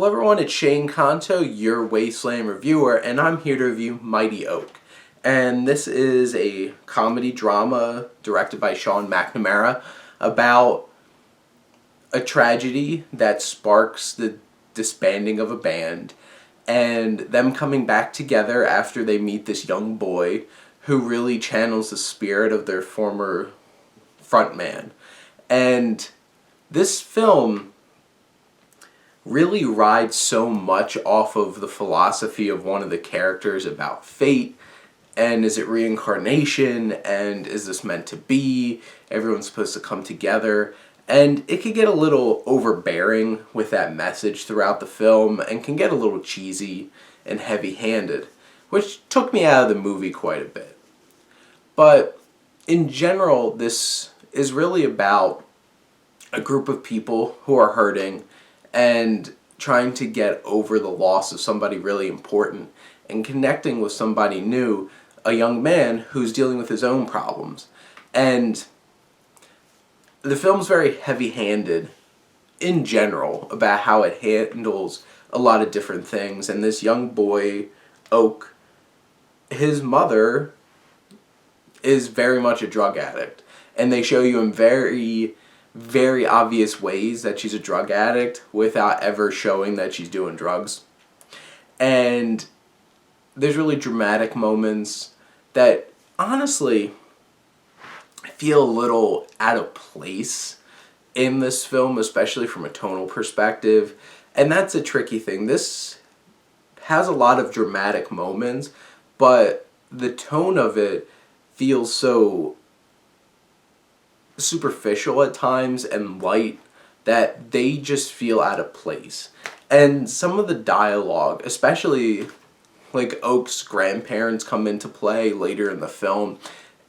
Hello everyone, it's Shane Kanto, your Wasteland reviewer, and I'm here to review Mighty Oak. And this is a comedy drama directed by Sean McNamara about a tragedy that sparks the disbanding of a band and them coming back together after they meet this young boy who really channels the spirit of their former frontman. And this film really rides so much off of the philosophy of one of the characters about fate, and is it reincarnation, and is this meant to be, everyone's supposed to come together, and it can get a little overbearing with that message throughout the film, and can get a little cheesy and heavy-handed, which took me out of the movie quite a bit. But in general, this is really about a group of people who are hurting and trying to get over the loss of somebody really important and connecting with somebody new, a young man who's dealing with his own problems. And the film's very heavy-handed in general about how it handles a lot of different things. And this young boy, Oak, his mother is very much a drug addict. And they show you in very obvious ways that she's a drug addict without ever showing that she's doing drugs. And there's really dramatic moments that honestly feel a little out of place in this film, especially from a tonal perspective. And that's a tricky thing. This has a lot of dramatic moments, but the tone of it feels so superficial at times and light that they just feel out of place. And some of the dialogue, especially like Oak's grandparents come into play later in the film,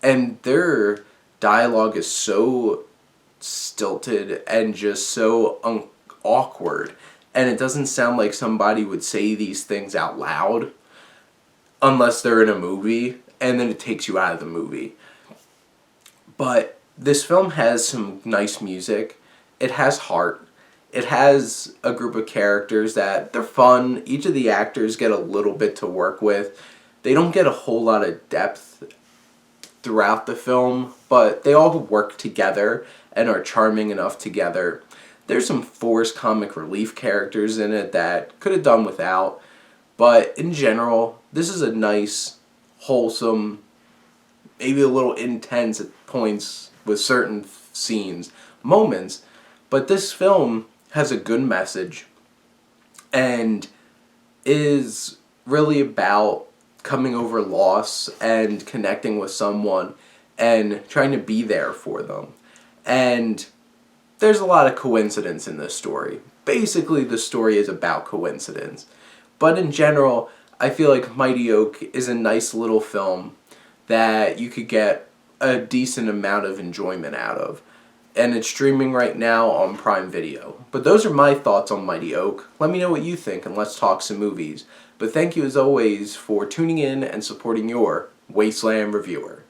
and their dialogue is so stilted and just so awkward, and it doesn't sound like somebody would say these things out loud unless they're in a movie, and then it takes you out of the movie. But this film has some nice music, it has heart, it has a group of characters that they're fun, each of the actors get a little bit to work with. They don't get a whole lot of depth throughout the film, but they all work together and are charming enough together. There's some forced comic relief characters in it that could have done without, but in general, this is a nice, wholesome, maybe a little intense at points with certain scenes, moments, but this film has a good message and is really about coming over loss and connecting with someone and trying to be there for them. And there's a lot of coincidence in this story. Basically, the story is about coincidence. But in general, I feel like Mighty Oak is a nice little film that you could get a decent amount of enjoyment out of. And it's streaming right now on Prime Video. But those are my thoughts on Mighty Oak. Let me know what you think and let's talk some movies. But thank you as always for tuning in and supporting your Wasteland reviewer.